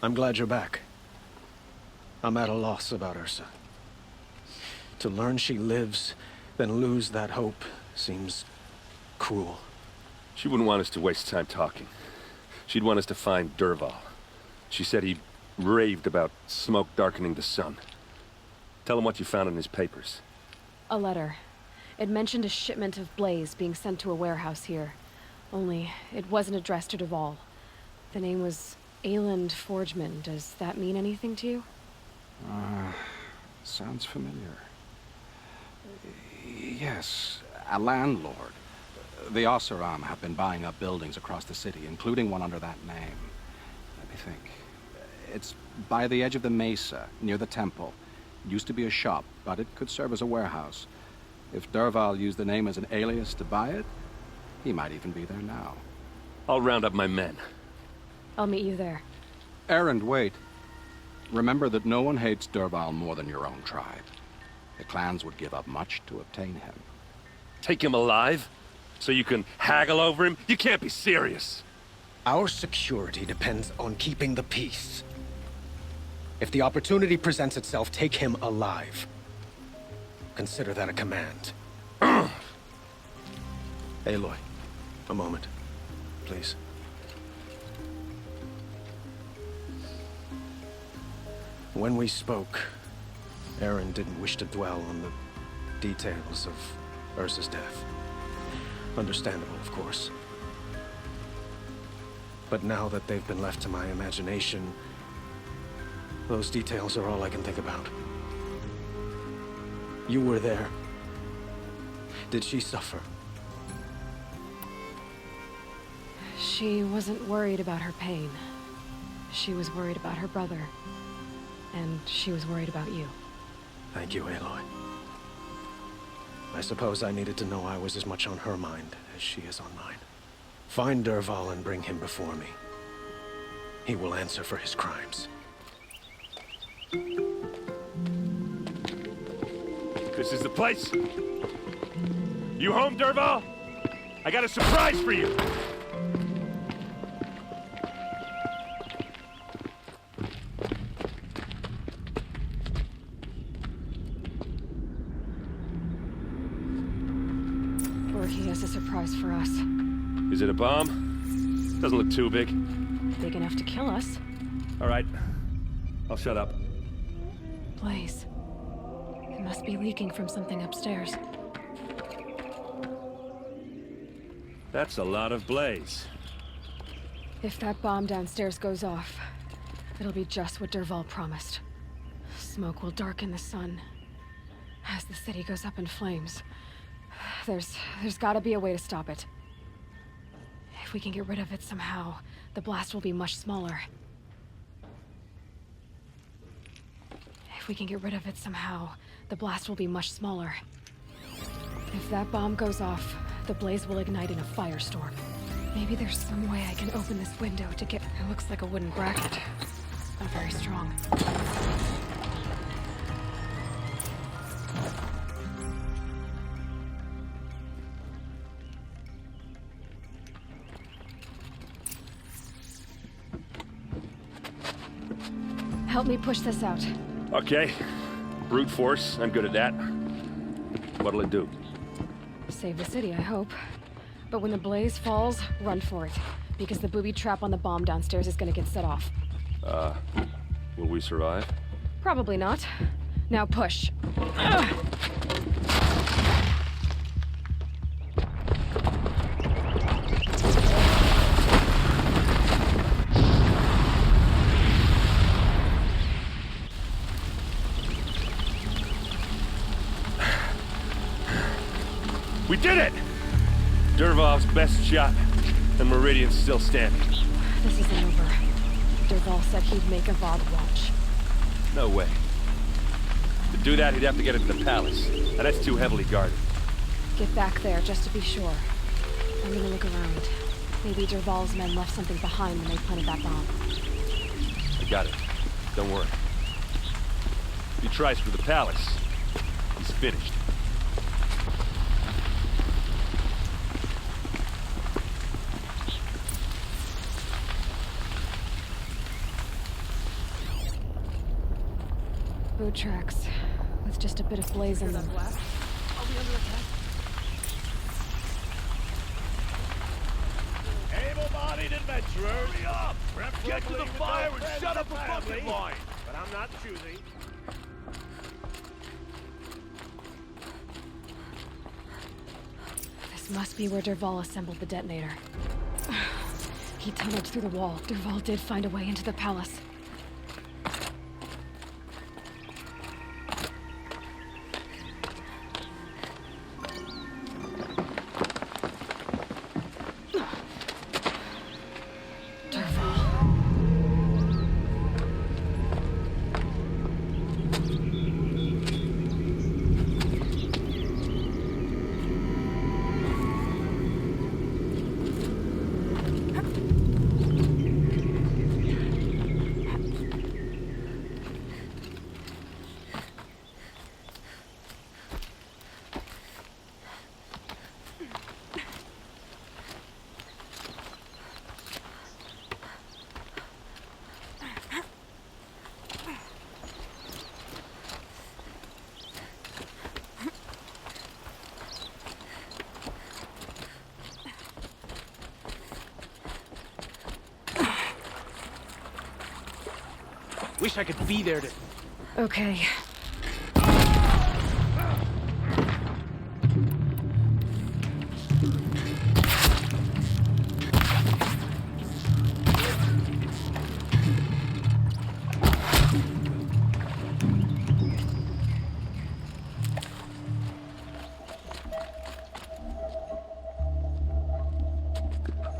I'm glad you're back. I'm at a loss about Ursa. To learn she lives, then lose that hope, seems cruel. She wouldn't want us to waste time talking. She'd want us to find Dervahl. She said he raved about smoke darkening the sun. Tell him what you found in his papers. A letter. It mentioned a shipment of blaze being sent to a warehouse here. Only, it wasn't addressed to Dervahl. The name was Ayland Forgeman. Does that mean anything to you? Sounds familiar. Yes, a landlord. The Oseram have been buying up buildings across the city, including one under that name. Let me think. It's by the edge of the mesa, near the temple. It used to be a shop, but it could serve as a warehouse. If Dervahl used the name as an alias to buy it, he might even be there now. I'll round up my men. I'll meet you there. Erend, wait. Remember that no one hates Dervahl more than your own tribe. The clans would give up much to obtain him. Take him alive? So you can haggle over him? You can't be serious. Our security depends on keeping the peace. If the opportunity presents itself, take him alive. Consider that a command. Aloy, a moment, please. When we spoke, Erend didn't wish to dwell on the details of Ursa's death. Understandable, of course. But now that they've been left to my imagination, those details are all I can think about. You were there. Did she suffer? She wasn't worried about her pain. She was worried about her brother. And she was worried about you. Thank you, Aloy. I suppose I needed to know I was as much on her mind as she is on mine. Find Dervahl and bring him before me. He will answer for his crimes. This is the place. You home, Dervahl? I got a surprise for you. Or he has a surprise for us. Is it a bomb? Doesn't look too big. Big enough to kill us. All right. I'll shut up. Blaze. It must be leaking from something upstairs. That's a lot of blaze. If that bomb downstairs goes off, it'll be just what Dervahl promised. Smoke will darken the sun as the city goes up in flames. There's gotta be a way to stop it. If we can get rid of it somehow, the blast will be much smaller. If we can get rid of it somehow, the blast will be much smaller. If that bomb goes off, the blaze will ignite in a firestorm. Maybe there's some way I can open this window to get... It looks like a wooden bracket. Not very strong. Help me push this out. Okay. Brute force, I'm good at that. What'll it do? Save the city, I hope. But when the blaze falls, run for it. Because the booby trap on the bomb downstairs is gonna get set off. Will we survive? Probably not. Now push. Ugh. We did it! Dervahl's best shot, and Meridian's still standing. This isn't over. Dervahl said he'd make Avad watch. No way. To do that, he'd have to get into the palace, and that's too heavily guarded. Get back there, just to be sure. I'm gonna look around. Maybe Dervahl's men left something behind when they planted that bomb. I got it. Don't worry. If he tries for the palace, he's finished. Boot tracks, with just a bit of blaze in them. Able-bodied adventurers! Hurry up! Get to the fire and shut up a fucking line! But I'm not choosing. This must be where Dervahl assembled the detonator. He tunneled through the wall. Dervahl did find a way into the palace. Wish I could be there to... Okay.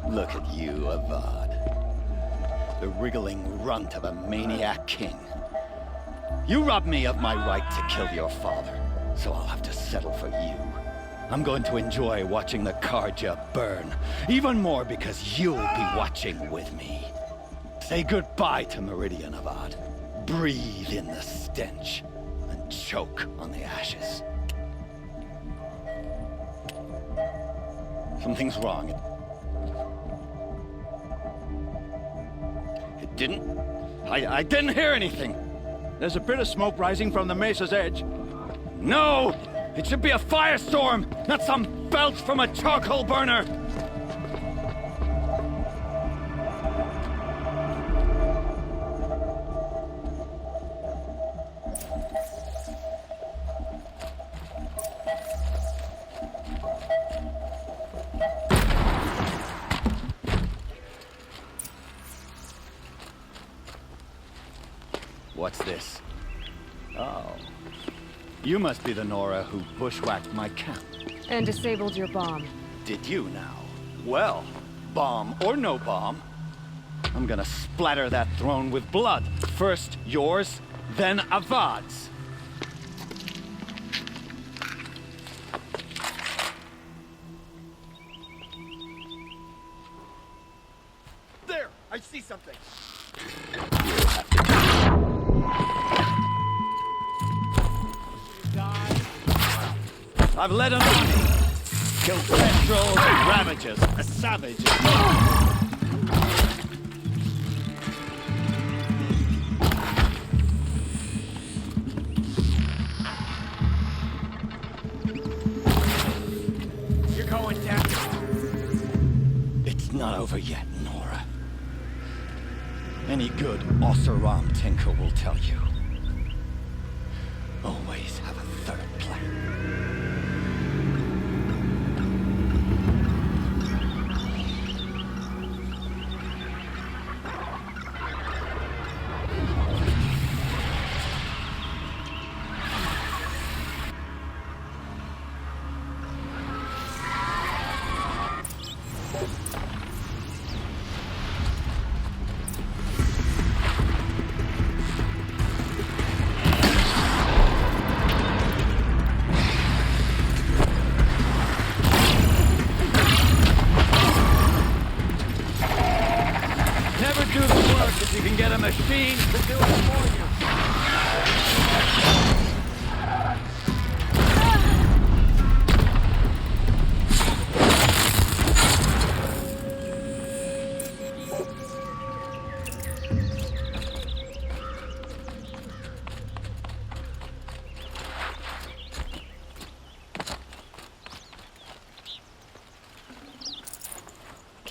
Look at you, Avad. The wriggling runt of a maniac king. You robbed me of my right to kill your father, so I'll have to settle for you. I'm going to enjoy watching the Karja burn, even more because you'll be watching with me. Say goodbye to Meridian, Avad. Breathe in the stench, and choke on the ashes. Something's wrong. I didn't hear anything. There's a bit of smoke rising from the mesa's edge. No! It should be a firestorm, not some belch from a charcoal burner! What's this? Oh. You must be the Nora who bushwhacked my camp. And disabled your bomb. Did you now? Well, bomb or no bomb, I'm gonna splatter that throne with blood. First yours, then Avad's. There! I see something! I've led an army. Killed petrol, ravagers, a savage. You're going down. It's not over yet, Nora. Any good Oseram tinker will tell you. Always have a third plan. You can get a machine to do it for you.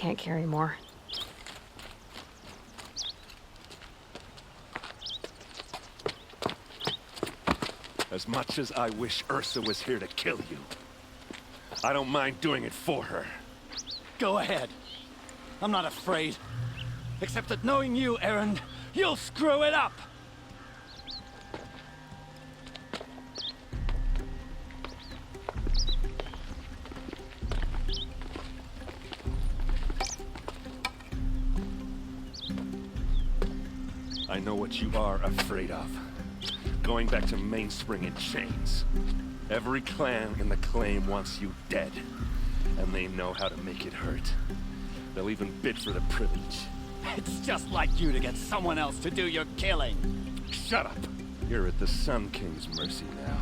can't carry more. As much as I wish Ursa was here to kill you, I don't mind doing it for her. Go ahead. I'm not afraid. Except that knowing you, Aaron, you'll screw it up! I know what you are afraid of. Going back to Mainspring in chains. Every clan in the claim wants you dead. And they know how to make it hurt. They'll even bid for the privilege. It's just like you to get someone else to do your killing. Shut up! You're at the Sun King's mercy now.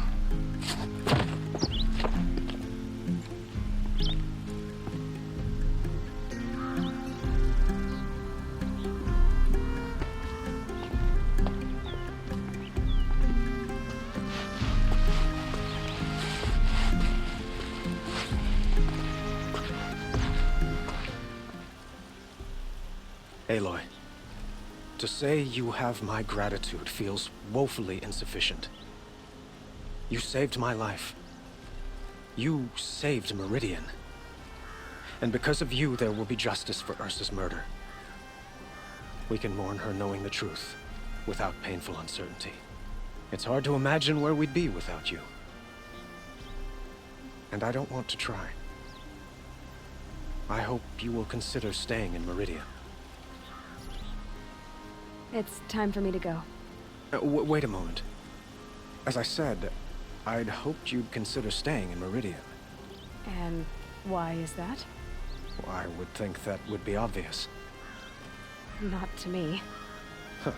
Aloy, to say you have my gratitude feels woefully insufficient. You saved my life. You saved Meridian. And because of you, there will be justice for Ursa's murder. We can mourn her knowing the truth, without painful uncertainty. It's hard to imagine where we'd be without you. And I don't want to try. I hope you will consider staying in Meridian. It's time for me to go. Wait a moment. As I said, I'd hoped you'd consider staying in Meridian. And why is that? I would think that would be obvious. Not to me. Huh.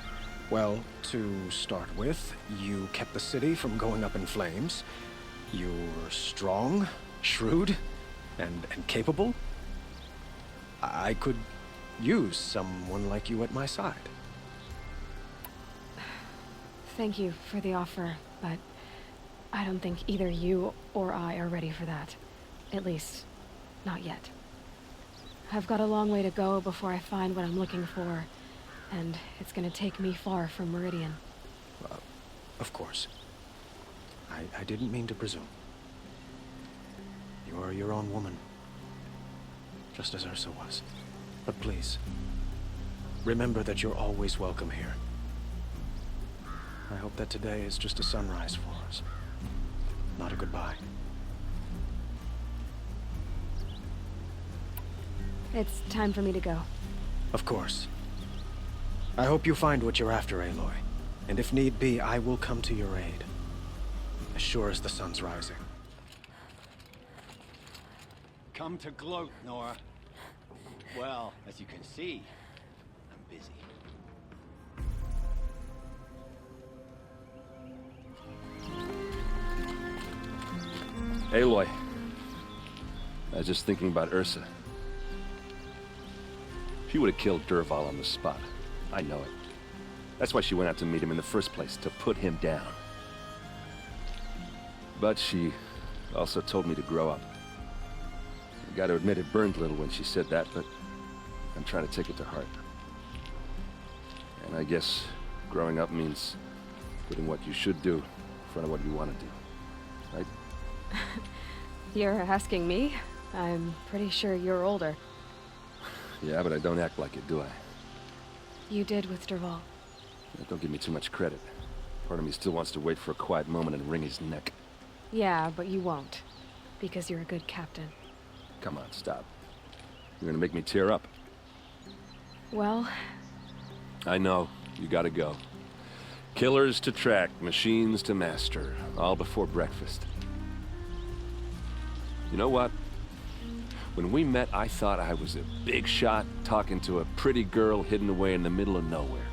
Well, to start with, you kept the city from going up in flames. You're strong, shrewd, and capable. I could use someone like you at my side. Thank you for the offer, but I don't think either you or I are ready for that. At least, not yet. I've got a long way to go before I find what I'm looking for, and it's gonna take me far from Meridian. Of course. I didn't mean to presume. You are your own woman. Just as Ursa was. But please, remember that you're always welcome here. I hope that today is just a sunrise for us, not a goodbye. It's time for me to go. Of course. I hope you find what you're after, Aloy. And if need be, I will come to your aid. As sure as the sun's rising. Come to gloat, Nora. Well, as you can see, I'm busy. Aloy. I was just thinking about Ursa. She would have killed Dervahl on the spot. I know it. That's why she went out to meet him in the first place, to put him down. But she also told me to grow up. I gotta admit it burned a little when she said that, but I'm trying to take it to heart. And I guess growing up means putting what you should do in front of what you want to do. Right? You're asking me? I'm pretty sure you're older. Yeah, but I don't act like it, do I? You did with Dervahl. Don't give me too much credit. Part of me still wants to wait for a quiet moment and wring his neck. Yeah, but you won't. Because you're a good captain. Come on, stop. You're gonna make me tear up. Well... I know. You gotta go. Killers to track, machines to master. All before breakfast. You know what? When we met, I thought I was a big shot talking to a pretty girl hidden away in the middle of nowhere.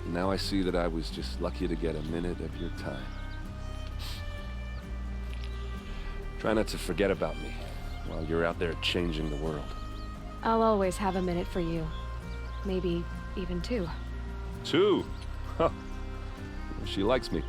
And now I see that I was just lucky to get a minute of your time. Try not to forget about me while you're out there changing the world. I'll always have a minute for you. Maybe even two. Two? Huh. She likes me.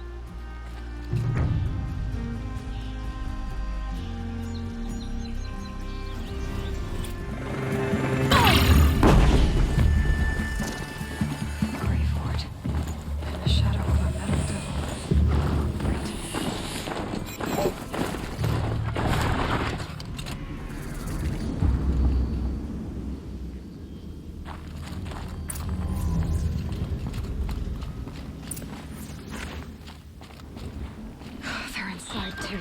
too.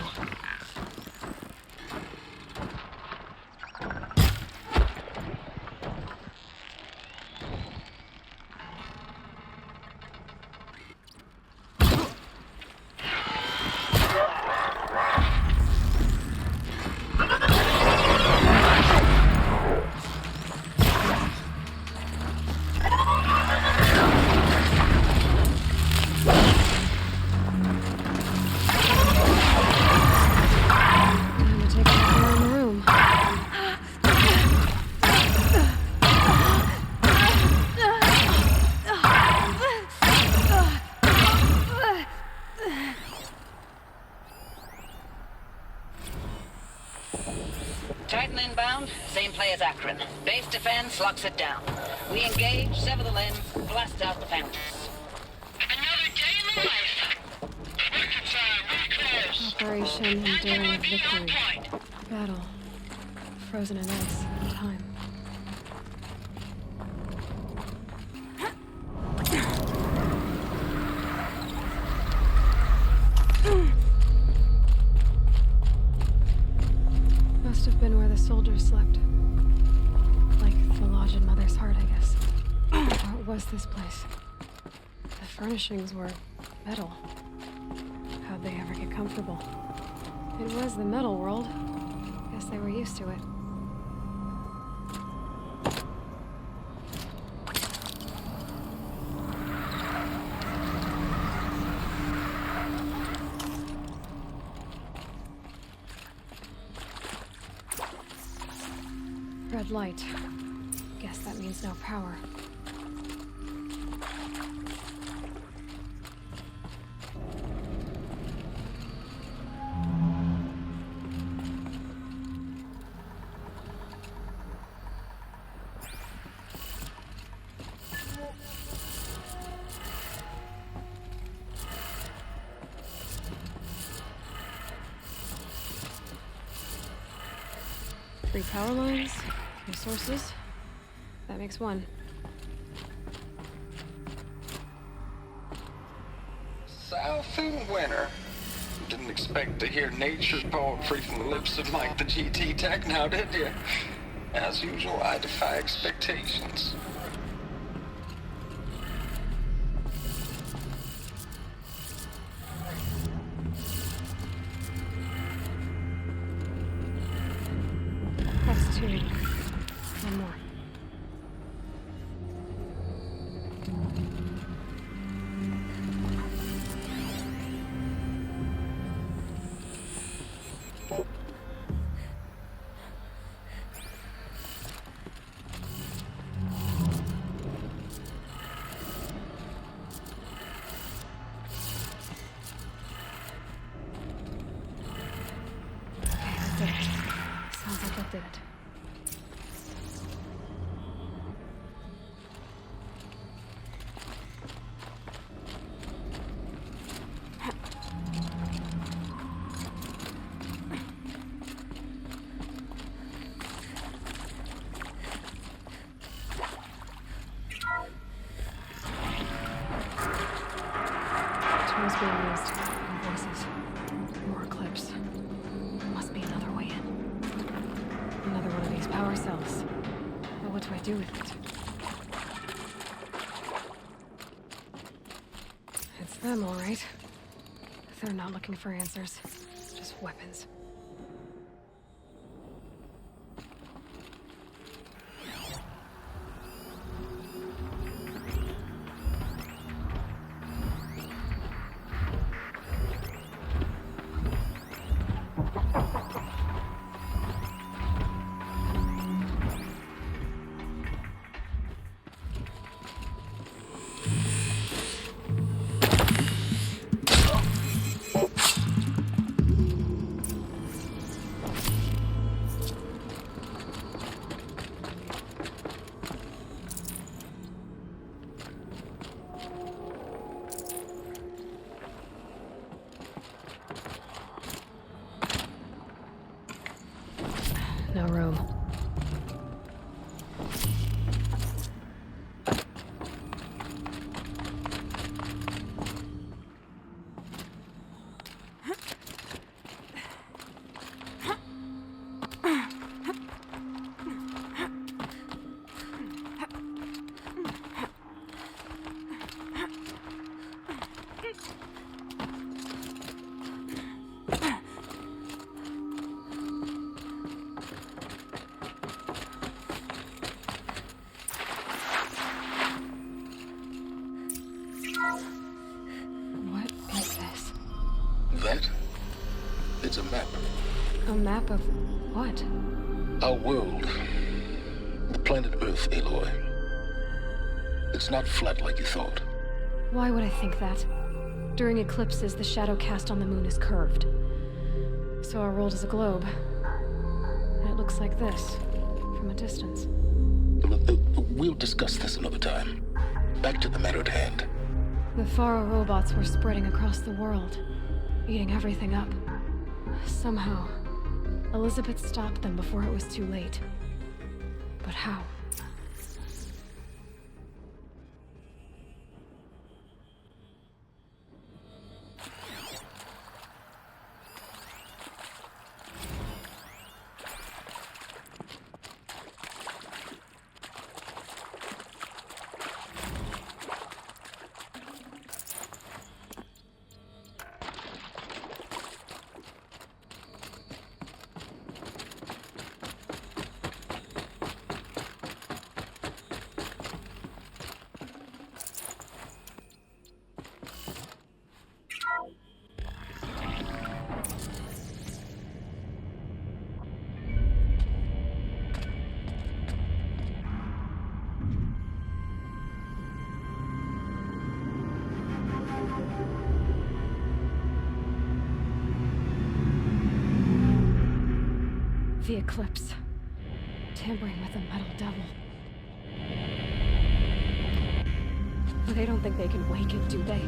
Titan inbound, same play as Akron. Base defense locks it down. We engage, sever the limb, blast out the founders. Another day in the life! Record time, reclose! Operation Enduring Victory. Battle. Frozen in ice. Time. Must have been where the soldiers slept. Like the lodge in Mother's Heart, I guess. What was this place? The furnishings were metal. How'd they ever get comfortable? It was the metal world. Guess they were used to it. Red light. Guess that means no power. Three power lines, three sources. That makes one. South and winter. Didn't expect to hear nature's poetry from the lips of Mike the GT Tech now, did you? As usual, I defy expectations. That's two. One more. Okay, that did it. Sounds like that did it. Tools being used. More voices. More Eclipse. Must be another way in. Another one of these power cells. But what do I do with it? It's them, all right. They're not looking for answers. Just weapons. No room. a map. A map of what? Our world. The planet Earth, Aloy. It's not flat like you thought. Why would I think that? During eclipses, the shadow cast on the moon is curved. So our world is a globe. And it looks like this, from a distance. We'll discuss this another time. Back to the matter at hand. The Faro robots were spreading across the world, eating everything up. Somehow, Elizabeth stopped them before it was too late. But how? The Eclipse. Tampering with the metal devil. They don't think they can wake it, do they?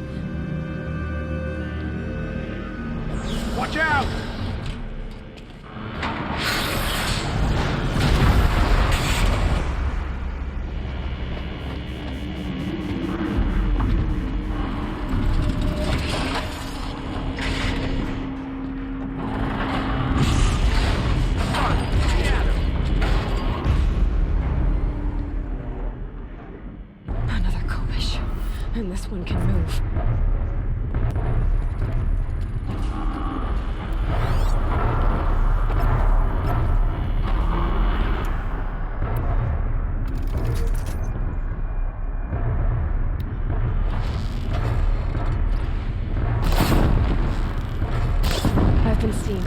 Watch out! Another Kobish. And this one can move. I've been seen.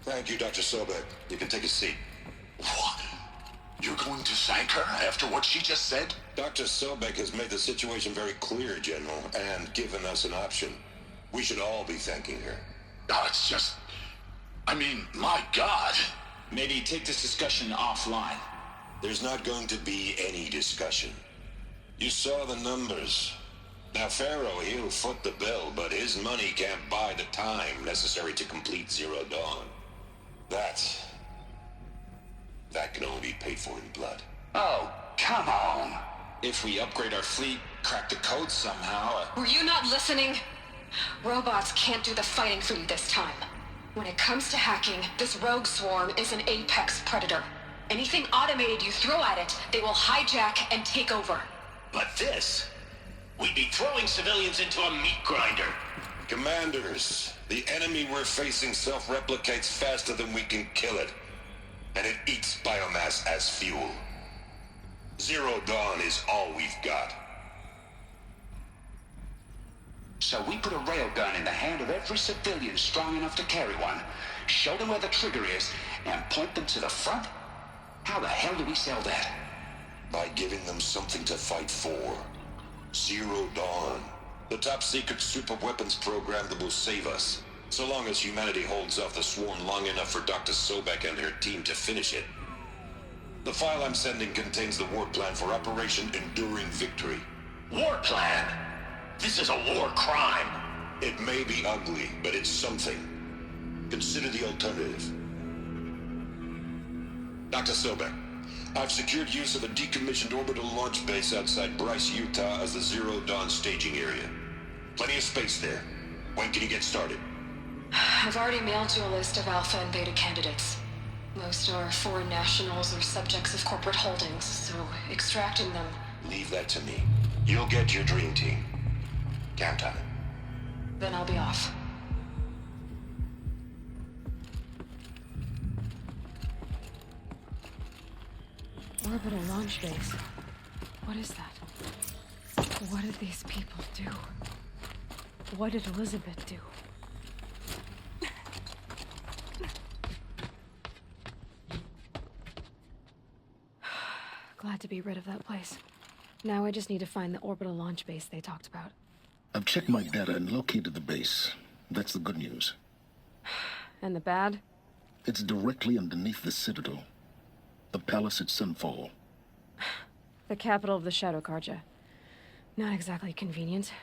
Thank you, Dr. Sobek. You can take a seat. What? You're going to thank her after what she just said? Dr. Sobek has made the situation very clear, General, and given us an option. We should all be thanking her. Oh, it's just... I mean, my God. Maybe take this discussion offline. There's not going to be any discussion. You saw the numbers. Now, Pharaoh, he'll foot the bill, but his money can't buy the time necessary to complete Zero Dawn. That can only be paid for in blood. Oh, come on. If we upgrade our fleet, crack the code somehow... Were you not listening? Robots can't do the fighting for you this time. When it comes to hacking, this rogue swarm is an apex predator. Anything automated you throw at it, they will hijack and take over. But this... we'd be throwing civilians into a meat grinder. Commanders, the enemy we're facing self-replicates faster than we can kill it. And it eats biomass as fuel. Zero Dawn is all we've got. So we put a railgun in the hand of every civilian strong enough to carry one, show them where the trigger is, and point them to the front? How the hell do we sell that? By giving them something to fight for. Zero Dawn. The top-secret super-weapons program that will save us. So long as humanity holds off the swarm long enough for Dr. Sobek and her team to finish it. The file I'm sending contains the war plan for Operation Enduring Victory. War plan? This is a war crime. It may be ugly, but it's something. Consider the alternative. Dr. Sobek, I've secured use of a decommissioned orbital launch base outside Bryce, Utah as the Zero Dawn staging area. Plenty of space there. When can you get started? I've already mailed you a list of alpha and beta candidates. Most are foreign nationals or subjects of corporate holdings, so extracting them... Leave that to me. You'll get your dream team. Count on it. Then I'll be off. Orbital launch base. What is that? What did these people do? What did Elizabeth do? Glad to be rid of that place. Now I just need to find the orbital launch base they talked about. I've checked my data and located the base. That's the good news. And the bad? It's directly underneath the Citadel. The palace at Sunfall. The capital of the Shadow Carja. Not exactly convenient.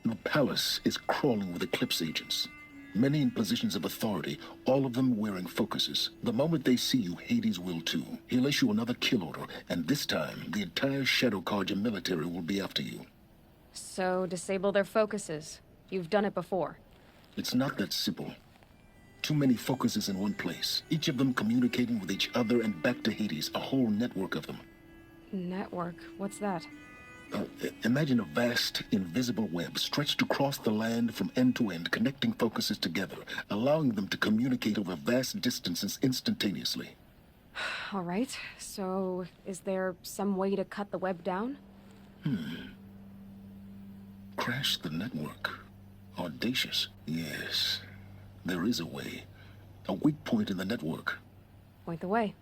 The palace is crawling with Eclipse agents. Many in positions of authority, all of them wearing focuses. The moment they see you, Hades will too. He'll issue another kill order, and this time, the entire Shadow Carja military will be after you. So, disable their focuses. You've done it before. It's not that simple. Too many focuses in one place, each of them communicating with each other and back to Hades, a whole network of them. Network? What's that? Imagine a vast, invisible web stretched across the land from end to end, connecting focuses together, allowing them to communicate over vast distances instantaneously. All right, so is there some way to cut the web down? Crash the network. Audacious. Yes, there is a way. A weak point in the network. Point the way.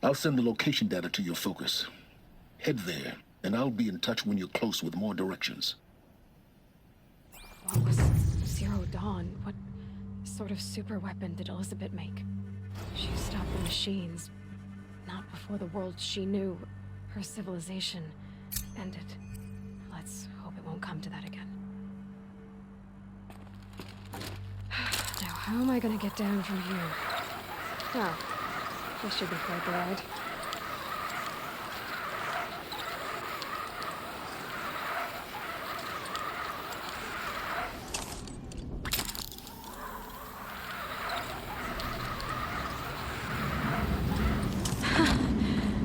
I'll send the location data to your focus. Head there, and I'll be in touch when you're close with more directions. What was Zero Dawn? What sort of super weapon did Elizabeth make? She stopped the machines. Not before the world she knew, her civilization, ended. Let's hope it won't come to that again. Now, how am I gonna get down from here? Oh, this should be quite the ride.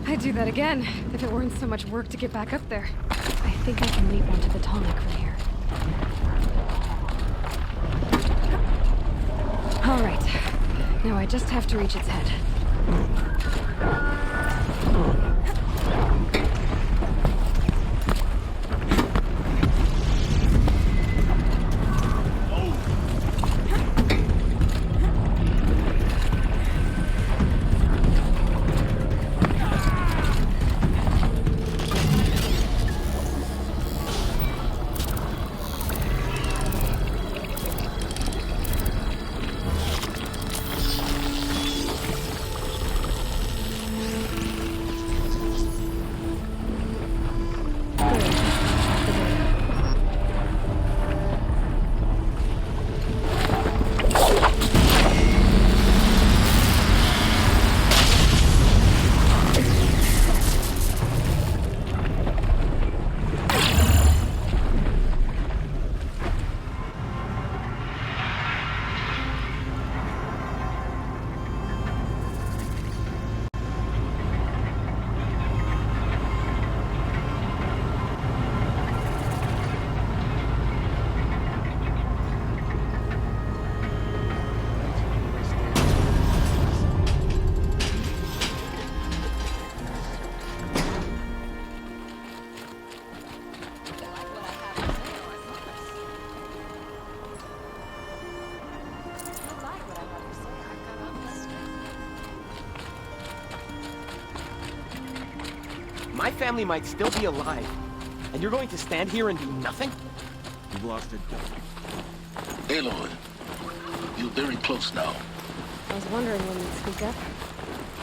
I'd do that again, if it weren't so much work to get back up there. I think I can leap onto the tonic from here. All right. Now I just have to reach its head. My family might still be alive. And you're going to stand here and do nothing? You've lost it. Aloy, you're very close now. I was wondering when you'd speak up.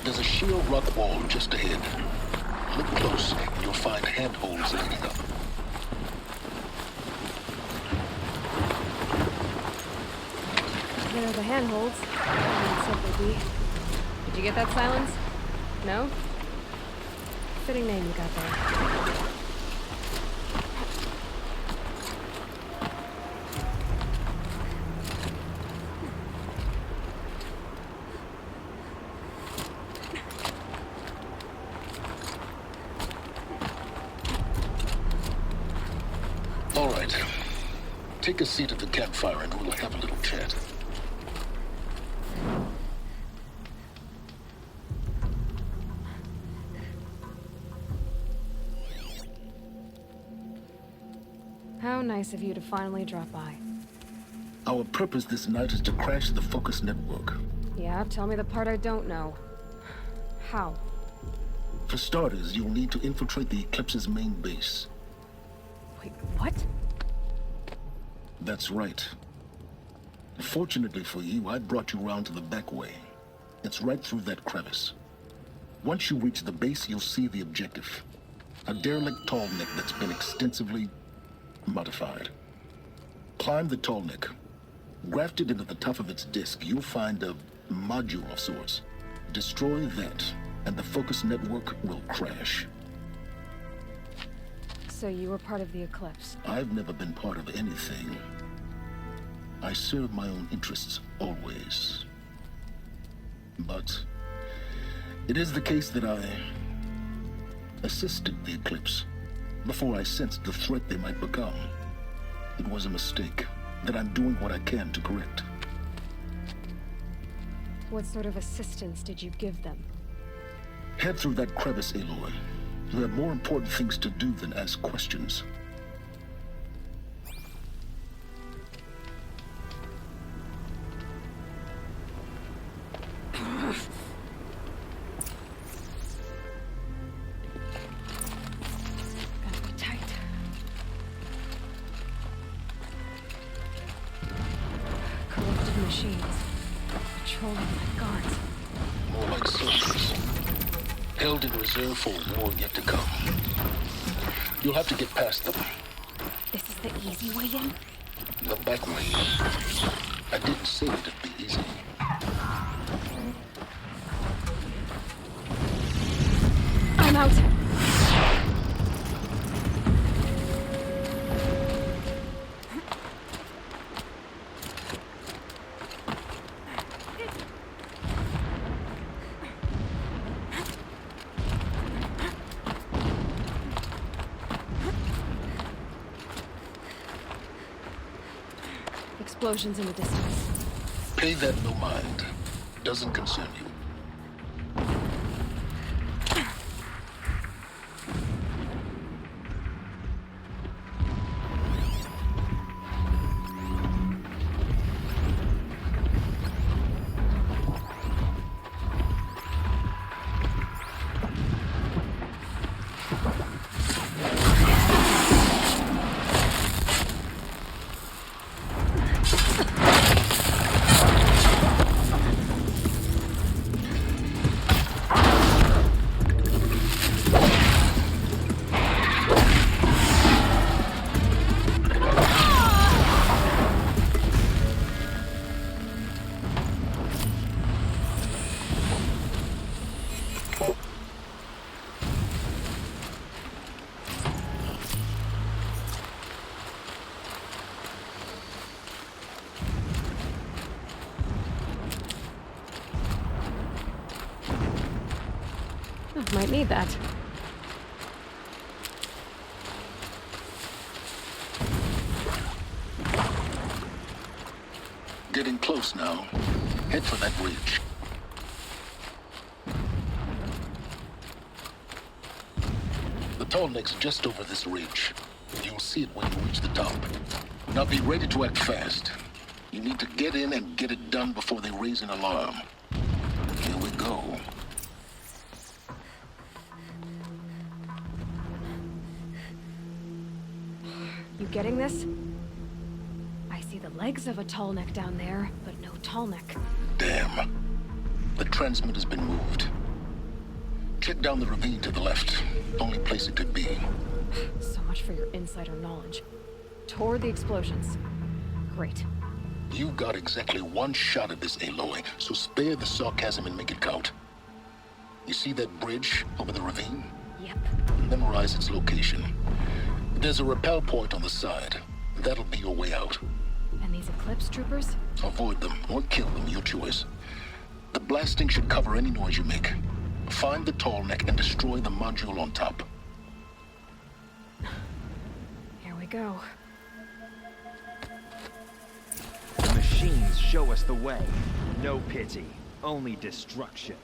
There's a sheer rock wall just ahead. Look close, and you'll find handholds leading up. There are the handholds. Simply be. Did you get that, Sylens? No? Fitting name you got there. All right. Take a seat at the campfire and we'll have a little chat. How nice of you to finally drop by. Our purpose this night is to crash the Focus network. Yeah, tell me the part I don't know. How? For starters, you'll need to infiltrate the Eclipse's main base. Wait, what? That's right. Fortunately for you, I brought you round to the back way. It's right through that crevice. Once you reach the base, you'll see the objective. A derelict tall neck that's been extensively modified. Climb the tall neck. Grafted into the top of its disk, you'll find a module of sorts. Destroy that, and the Focus network will crash. So you were part of the Eclipse? I've never been part of anything. I serve my own interests, always. But it is the case that I assisted the Eclipse before I sensed the threat they might become. It was a mistake that I'm doing what I can to correct. What sort of assistance did you give them? Head through that crevice, Aloy. You have more important things to do than ask questions. Gotta be tight. Corrupted machines. Patrolling like guards. More like soldiers. Held in reserve for a war yet to come. You'll have to get past them. This is the easy way in? The back way. I didn't say it'd be easy. I'm out. Explosions in the distance. Pay that no mind. Doesn't concern you. Might need that. Getting close now. Head for that ridge. The tall neck's just over this ridge. You'll see it when you reach the top. Now be ready to act fast. You need to get in and get it done before they raise an alarm. Here we go. You getting this? I see the legs of a tall neck down there, but no tall neck. Damn. The transmitter's been moved. Check down the ravine to the left. Only place it could be. So much for your insider knowledge. Toward the explosions. Great. You got exactly one shot at this, Aloy, so spare the sarcasm and make it count. You see that bridge over the ravine? Yep. Memorize its location. There's a rappel point on the side. That'll be your way out. And these Eclipse troopers? Avoid them or kill them, your choice. The blasting should cover any noise you make. Find the tall neck and destroy the module on top. Here we go. The machines show us the way. No pity, only destruction.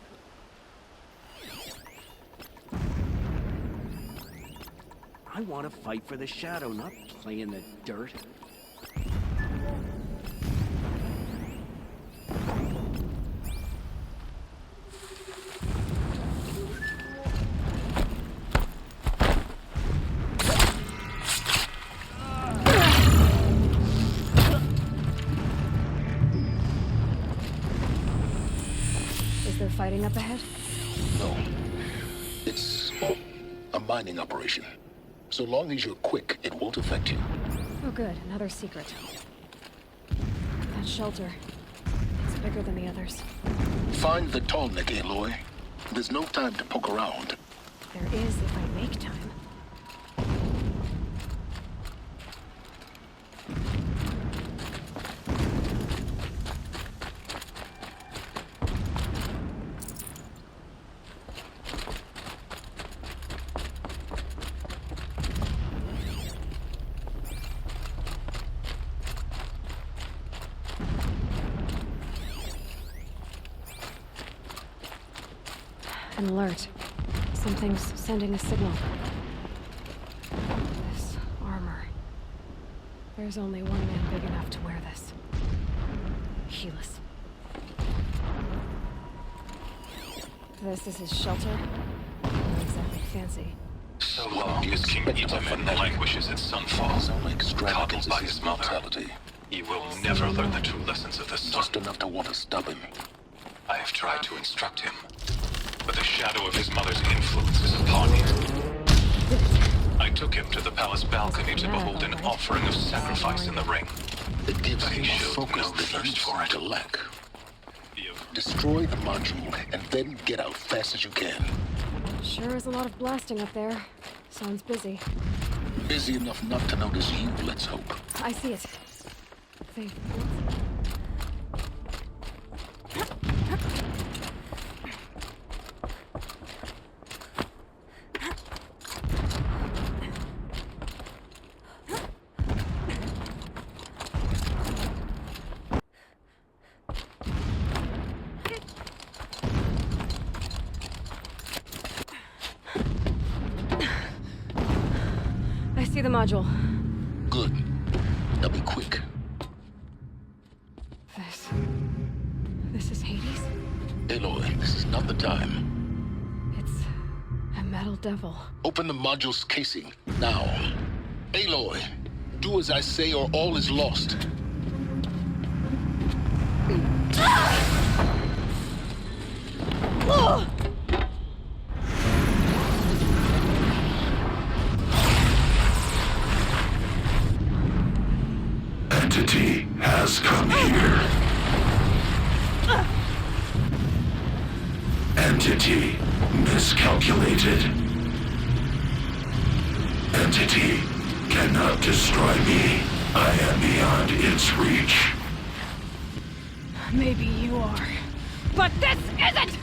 I want to fight for the shadow, not play in the dirt. Is there fighting up ahead? No. It's a mining operation. So long as you're quick, it won't affect you. Oh good, another secret. That shelter. It's bigger than the others. Find the tall neck, Aloy. There's no time to poke around. There is if I make time. An alert. Something's sending a signal. This armor. There's only one man big enough to wear this. Helis. This is his shelter. Not exactly fancy. So long as King Itamen languishes at Sunfall, coddled by his mother, he will never learn the true lessons of the sun. Just enough to want to stop him. I have tried to instruct him, but the shadow of his mother's influence is upon him. I took him to the palace balcony to behold an offering of sacrifice in the ring. It gives But he him a showed focus no that thirst you for it. to lack. Destroy the module and then get out fast as you can. Sure is a lot of blasting up there. Sounds busy. Busy enough not to notice you, let's hope. I see it. They... I see the module. Good. Now be quick. This is Hades? Aloy, this is not the time. It's a metal devil. Open the module's casing, now. Aloy, do as I say or all is lost. Entity has come here. Entity miscalculated. Entity cannot destroy me. I am beyond its reach. Maybe you are. But this isn't!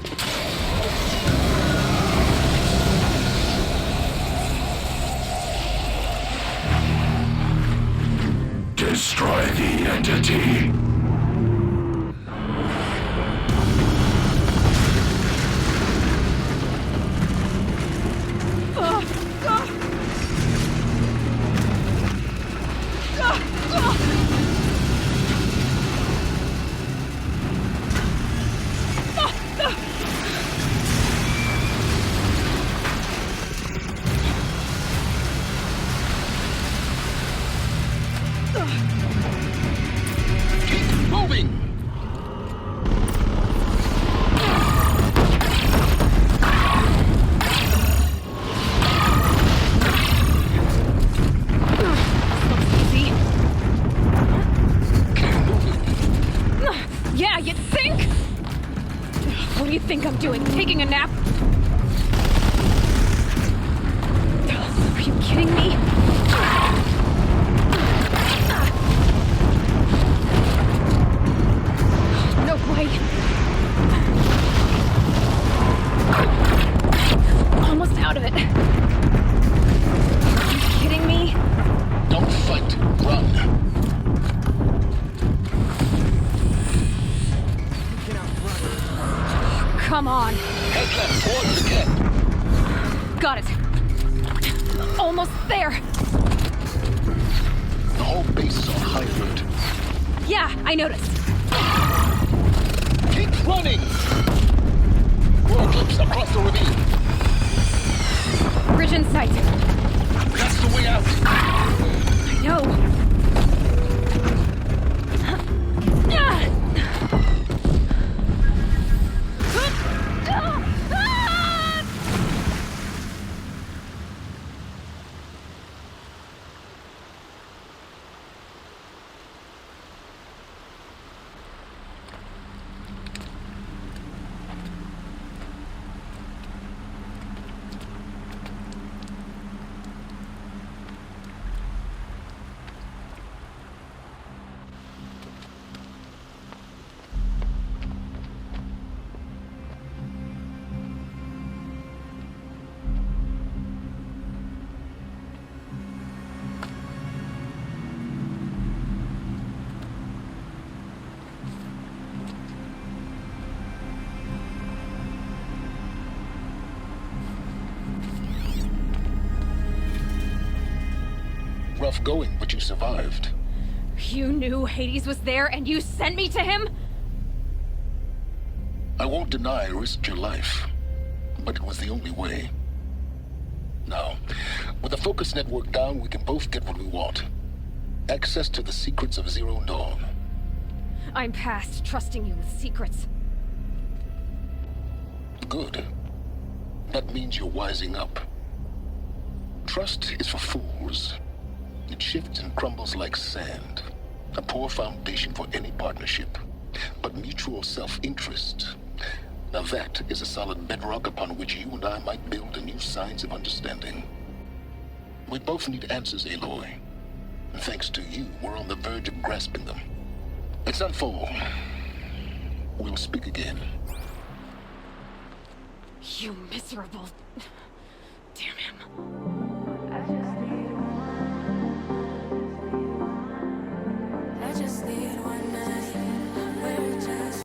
Destroy the entity. Keep moving! Yeah, you think? What do you think I'm doing? Taking a nap? Are you kidding me? No way. Almost out of it. Are you kidding me? Don't fight. Run. Come on. Head left towards the camp. Got it. Almost there. The whole base is on high alert. Yeah, I noticed. Keep running! More Eclipse across the ravine. Bridge in sight. That's the way out. I know. Rough going, but you survived. You knew Hades was there and you sent me to him? I won't deny I risked your life, but it was the only way. Now, with the focus network down, we can both get what we want. Access to the secrets of Zero Dawn. I'm past trusting you with secrets. Good. That means you're wising up. Trust is for fools. It shifts and crumbles like sand. A poor foundation for any partnership. But mutual self-interest, now that is a solid bedrock upon which you and I might build a new science of understanding. We both need answers, Aloy. And thanks to you, we're on the verge of grasping them. Let's unfold. We'll speak again. You miserable... Damn him.